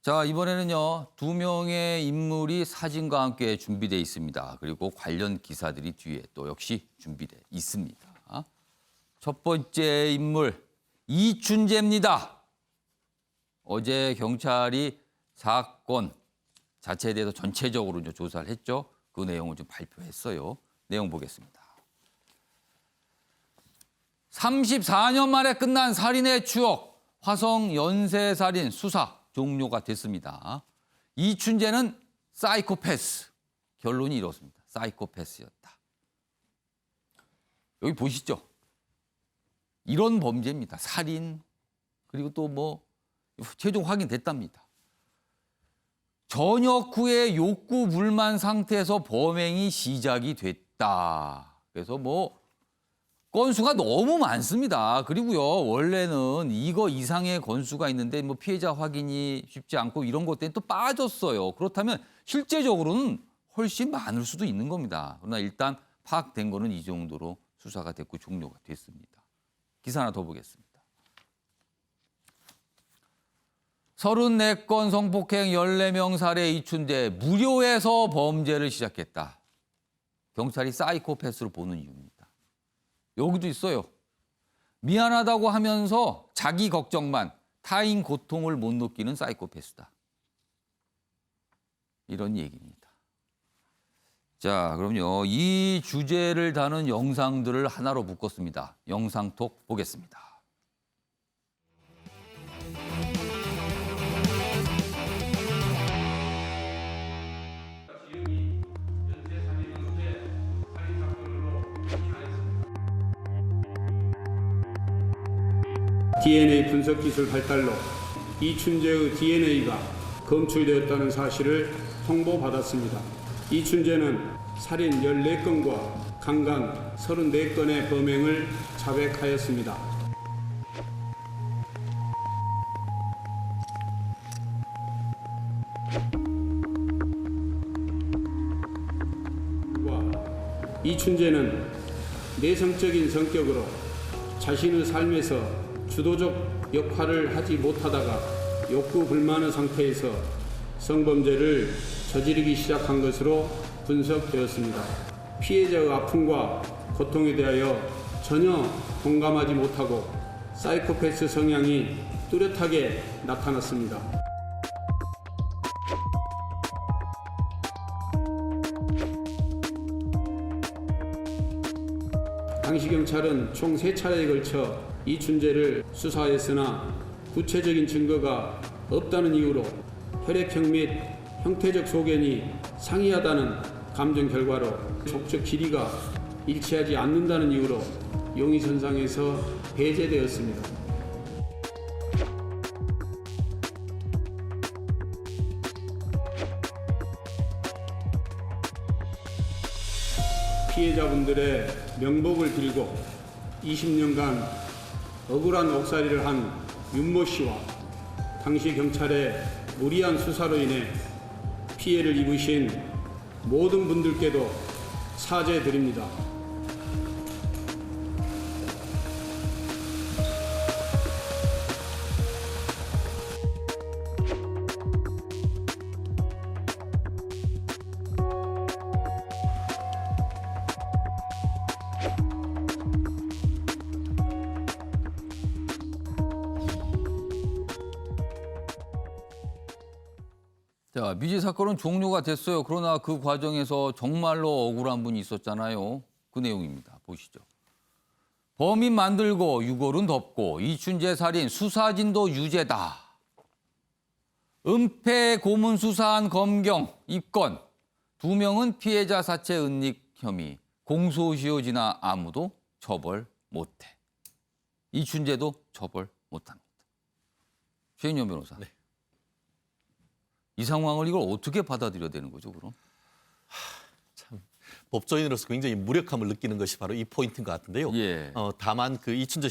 자, 이번에는요. 두 명의 인물이 사진과 함께 준비되어 있습니다. 그리고 관련 기사들이 뒤에 또 역시 준비되어 있습니다. 첫 번째 인물 이춘재입니다. 어제 경찰이 사건 자체에 대해서 전체적으로 이제 조사를 했죠. 그 내용을 좀 발표했어요. 내용 보겠습니다. 34년 만에 끝난 살인의 추억, 화성 연쇄살인 수사 종료가 됐습니다. 이춘재는 사이코패스. 결론이 이렇습니다. 사이코패스였다. 여기 보시죠. 이런 범죄입니다. 살인, 그리고 또 뭐 최종 확인됐답니다. 전역 후에 욕구 불만 상태에서 범행이 시작이 됐다. 그래서 뭐 건수가 너무 많습니다. 그리고요, 원래는 이거 이상의 건수가 있는데 뭐 피해자 확인이 쉽지 않고 이런 것 때문에 또 빠졌어요. 그렇다면 실제적으로는 훨씬 많을 수도 있는 겁니다. 그러나 일단 파악된 거는 이 정도로 수사가 됐고 종료가 됐습니다. 기사 하나 더 보겠습니다. 34건 성폭행 14명 살해 이춘재 무료에서 범죄를 시작했다. 경찰이 사이코패스로 보는 이유입니다. 여기도 있어요. 미안하다고 하면서 자기 걱정만, 타인 고통을 못 느끼는 사이코패스다. 이런 얘기입니다. 자, 그럼요. 이 주제를 다룬 영상들을 하나로 묶었습니다. 영상톡 보겠습니다. DNA 분석 기술 발달로 이춘재의 DNA가 검출되었다는 사실을 통보받았습니다. 이춘재는 살인 14건과 강간 34건의 범행을 자백하였습니다. 이춘재는 내성적인 성격으로 자신의 삶에서 주도적 역할을 하지 못하다가 욕구 불만의 상태에서 성범죄를 저지르기 시작한 것으로 분석되었습니다. 피해자의 아픔과 고통에 대하여 전혀 공감하지 못하고 사이코패스 성향이 뚜렷하게 나타났습니다. 당시 경찰은 총 3차례에 걸쳐 이춘재를 수사했으나 구체적인 증거가 없다는 이유로 혈액형 및 형태적 소견이 상이하다는 감정 결과로 족적 길이가 일치하지 않는다는 이유로 용의선상에서 배제되었습니다. 피해자분들의 명복을 빌고 20년간 억울한 옥살이를 한 윤모 씨와 당시 경찰의 무리한 수사로 인해 피해를 입으신 모든 분들께도 사죄드립니다. 자, 미제 사건은 종료가 됐어요. 그러나 그 과정에서 정말로 억울한 분이 있었잖아요. 그 내용입니다. 보시죠. 범인 만들고 유골은 덮고 이춘재 살인 수사진도 유죄다. 은폐 고문 수사한 검경 입건. 2명은 피해자 사체 은닉 혐의. 공소시효지나 아무도 처벌 못해. 이춘재도 처벌 못합니다. 최인영 변호사. 네. 이 상황을 이걸 어떻게 받아들여야 되는 거죠, 그럼? 참 법조인으로서 굉장히 무력함을 느끼는 것이 바로 이 포인트인 것 같은데요. 예. 다만 그 이춘재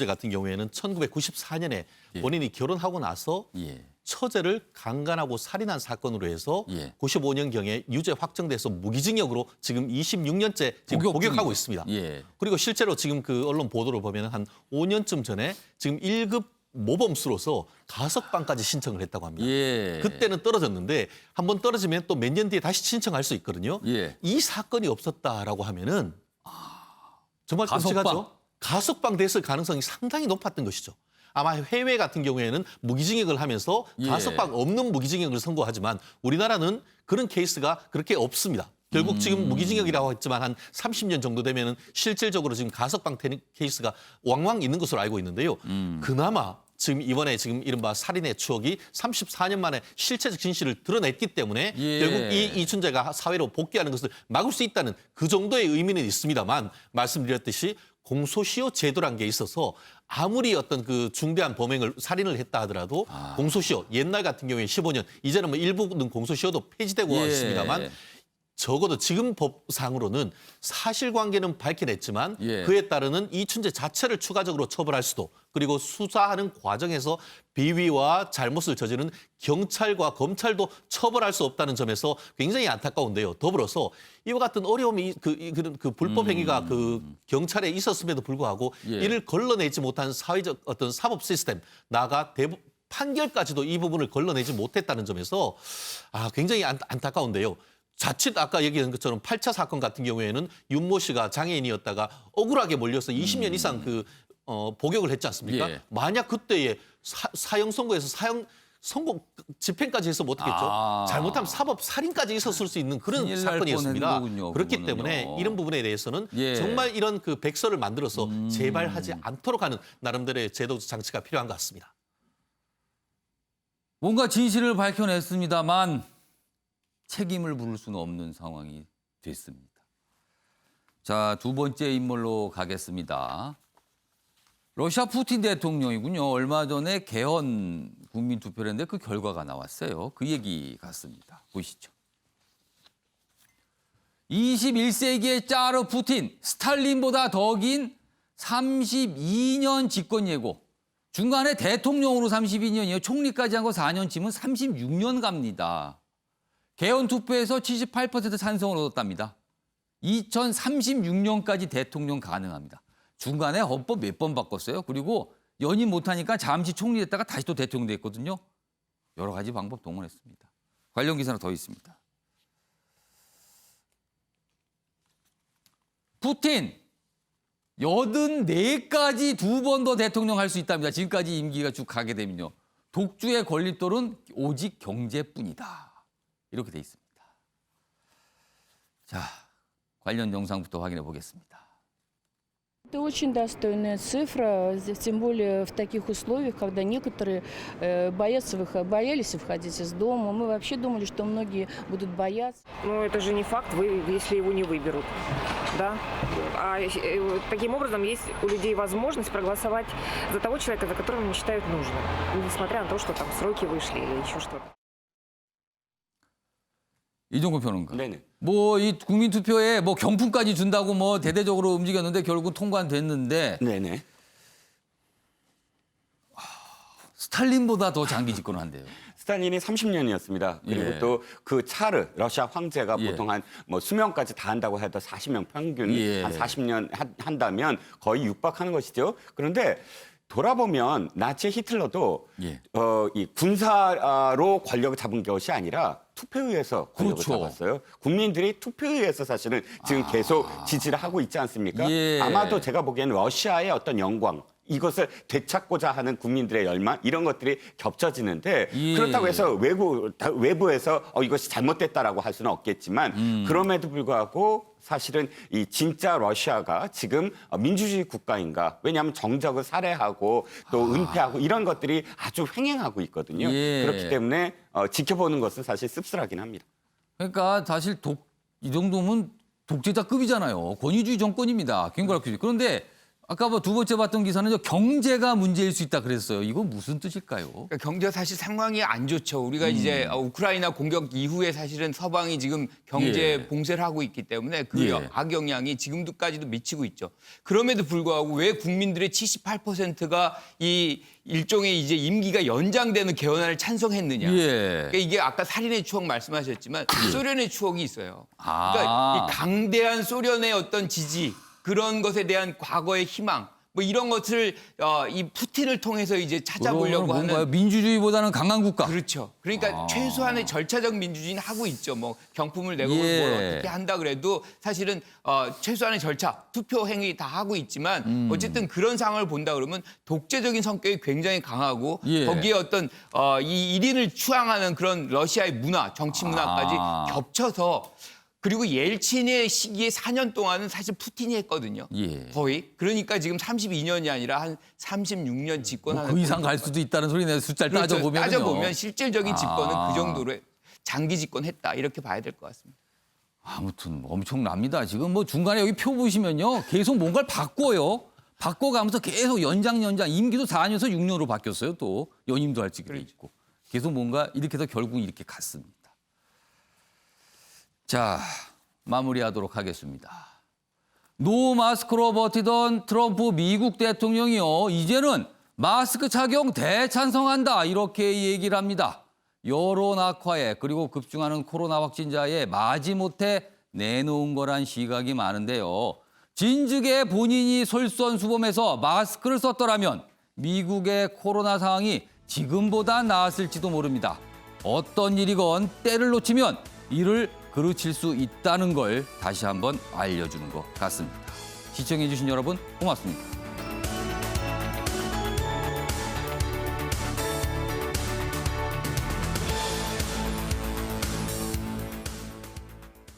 같은 경우에는 1994년에 예. 본인이 결혼하고 나서 예. 처제를 강간하고 살인한 사건으로 해서 예. 95년경에 유죄 확정돼서 무기징역으로 지금 26년째 지금 복역하고 있습니다. 예. 그리고 실제로 지금 그 언론 보도를 보면 한 5년쯤 전에 지금 1급 모범수로서 가석방까지 신청을 했다고 합니다. 예. 그때는 떨어졌는데 한번 떨어지면 또 몇 년 뒤에 다시 신청할 수 있거든요. 예. 이 사건이 없었다라고 하면은 정말 가석방. 끔찍하죠. 가석방 됐을 가능성이 상당히 높았던 것이죠. 아마 해외 같은 경우에는 무기징역을 하면서 예. 가석방 없는 무기징역을 선고하지만 우리나라는 그런 케이스가 그렇게 없습니다. 결국 지금 무기징역이라고 했지만 한 30년 정도 되면은 실질적으로 지금 가석방 되는 케이스가 왕왕 있는 것으로 알고 있는데요. 그나마 지금 이번에 지금 이른바 살인의 추억이 34년 만에 실체적 진실을 드러냈기 때문에 예. 결국 이 이춘재가 사회로 복귀하는 것을 막을 수 있다는 그 정도의 의미는 있습니다만 말씀드렸듯이 공소시효 제도란 게 있어서 아무리 어떤 그 중대한 범행을 살인을 했다 하더라도 공소시효 옛날 같은 경우에 15년 이제는 뭐 일부는 공소시효도 폐지되고 예. 있습니다만 적어도 지금 법상으로는 사실관계는 밝혀냈지만 예. 그에 따르는 이춘재 자체를 추가적으로 처벌할 수도 그리고 수사하는 과정에서 비위와 잘못을 저지른 경찰과 검찰도 처벌할 수 없다는 점에서 굉장히 안타까운데요. 더불어서 이와 같은 어려움이 그 불법 행위가 그 경찰에 있었음에도 불구하고 예. 이를 걸러내지 못한 사회적 어떤 사법 시스템 나아가 판결까지도 이 부분을 걸러내지 못했다는 점에서 굉장히 안타까운데요. 자칫 아까 얘기한 것처럼 8차 사건 같은 경우에는 윤모 씨가 장애인이었다가 억울하게 몰려서 20년 이상 복역을 했지 않습니까? 예. 만약 그때에 사형 선고에서 사형 선고 집행까지 해서 못하겠죠. 잘못하면 사법 살인까지 있었을 수 있는 그런 큰일 날 사건이었습니다. 뻔한 거군요, 그렇기 그거는요. 때문에 이런 부분에 대해서는 예. 정말 이런 그 백서를 만들어서 재발하지 않도록 하는 나름대로의 제도 장치가 필요한 것 같습니다. 뭔가 진실을 밝혀냈습니다만 책임을 물을 수는 없는 상황이 됐습니다. 자, 두 번째 인물로 가겠습니다. 러시아 푸틴 대통령이군요. 얼마 전에 개헌 국민투표를 했는데 그 결과가 나왔어요. 그 얘기 같습니다. 보시죠. 21세기의 짜르 푸틴, 스탈린보다 더 긴 32년 집권 예고. 중간에 대통령으로 32년이에요. 총리까지 한 거 4년 치면 36년 갑니다. 개헌 투표에서 78% 찬성을 얻었답니다. 2036년까지 대통령 가능합니다. 중간에 헌법 몇 번 바꿨어요. 그리고 연임 못하니까 잠시 총리 됐다가 다시 또 대통령 됐거든요. 여러 가지 방법 동원했습니다. 관련 기사는 더 있습니다. 푸틴 84까지 두 번 더 대통령 할 수 있답니다. 지금까지 임기가 쭉 가게 되면요. 독주의 걸림돌은 오직 경제뿐이다. 이렇게 돼 있습니다. 자, 관련 영상부터 확인해 보겠습니다. Это очень достойная цифра, тем более в таких условиях, когда некоторые боялись выходить из дома. Мы вообще думали, что многие будут бояться. Но это же не факт, если его не выберут. Да? Таким образом, есть у людей возможность проголосовать за того человека, за которого они считают нужным. Несмотря на то, что там сроки вышли или еще что-то. 이종구 평론가. 네네. 뭐 이 국민투표에 뭐 경품까지 준다고 뭐 대대적으로 움직였는데 결국은 통과됐는데 네네. 스탈린보다 더 장기 집권한대요. 스탈린이 30년이었습니다. 그리고 예. 또 그 차르 러시아 황제가 예. 보통 한 뭐 수명까지 다 한다고 해도 40년 평균 예. 한 40년 한다면 거의 육박하는 것이죠. 그런데 돌아보면 나치 히틀러도 예. 이 군사로 권력을 잡은 것이 아니라 투표에 의해서 권력을 그렇죠. 잡았어요. 국민들이 투표에 의해서 사실은 지금 계속 지지를 하고 있지 않습니까? 예. 아마도 제가 보기에는 러시아의 어떤 영광 이것을 되찾고자 하는 국민들의 열망 이런 것들이 겹쳐지는데 예. 그렇다고 해서 외부에서 이것이 잘못됐다라고 할 수는 없겠지만 그럼에도 불구하고 사실은 이 진짜 러시아가 지금 민주주의 국가인가? 왜냐하면 정적을 살해하고 또 은폐하고 이런 것들이 아주 횡행하고 있거든요. 예. 그렇기 때문에 지켜보는 것은 사실 씁쓸하긴 합니다. 그러니까 사실 이 정도면 독재자급이잖아요. 권위주의 정권입니다. 김구라 교수. 그런데 아까 뭐 두 번째 봤던 기사는 경제가 문제일 수 있다 그랬어요. 이건 무슨 뜻일까요? 그러니까 경제 사실 상황이 안 좋죠. 우리가 이제 우크라이나 공격 이후에 사실은 서방이 지금 경제 예. 봉쇄를 하고 있기 때문에 그 예. 악영향이 지금도까지도 미치고 있죠. 그럼에도 불구하고 왜 국민들의 78%가 이 일종의 이제 임기가 연장되는 개헌안을 찬성했느냐. 예. 그러니까 이게 아까 살인의 추억 말씀하셨지만 소련의 추억이 있어요. 아. 그러니까 이 강대한 소련의 어떤 지지 그런 것에 대한 과거의 희망, 뭐 이런 것을 이 푸틴을 통해서 이제 찾아보려고 그거는 하는 뭔가요? 민주주의보다는 강한 국가. 그렇죠. 그러니까 최소한의 절차적 민주주의는 하고 있죠. 뭐 경품을 내고 예. 뭘 어떻게 한다 그래도 사실은 최소한의 절차, 투표 행위 다 하고 있지만 어쨌든 그런 상황을 본다 그러면 독재적인 성격이 굉장히 강하고 예. 거기에 어떤 이 1인을 추앙하는 그런 러시아의 문화, 정치 문화까지 겹쳐서 그리고 옐친의 시기에 4년 동안은 사실 푸틴이 했거든요. 예. 거의. 그러니까 지금 32년이 아니라 한 36년 집권하는 그 이상 갈 수도 있다는 소리네. 숫자를 그렇죠. 따져보면요. 따져보면 실질적인 집권은 아. 그 정도로 장기 집권했다 이렇게 봐야 될 것 같습니다. 아무튼 엄청납니다. 지금 뭐 중간에 여기 표 보시면요. 계속 뭔가를 바꿔요. 바꿔가면서 계속 연장 임기도 4년에서 6년으로 바뀌었어요. 또 연임도 할 지경이 있고. 계속 뭔가 이렇게 해서 결국 이렇게 갔습니다. 자, 마무리하도록 하겠습니다. 노 마스크로 버티던 트럼프 미국 대통령이요. 이제는 마스크 착용 대찬성한다 이렇게 얘기를 합니다. 여론 악화에 그리고 급증하는 코로나 확진자에 마지못해 내놓은 거란 시각이 많은데요. 진즉에 본인이 솔선수범해서 마스크를 썼더라면 미국의 코로나 상황이 지금보다 나았을지도 모릅니다. 어떤 일이건 때를 놓치면 이를 그르칠 수 있다는 걸 다시 한번 알려주는 것 같습니다. 시청해주신 여러분 고맙습니다.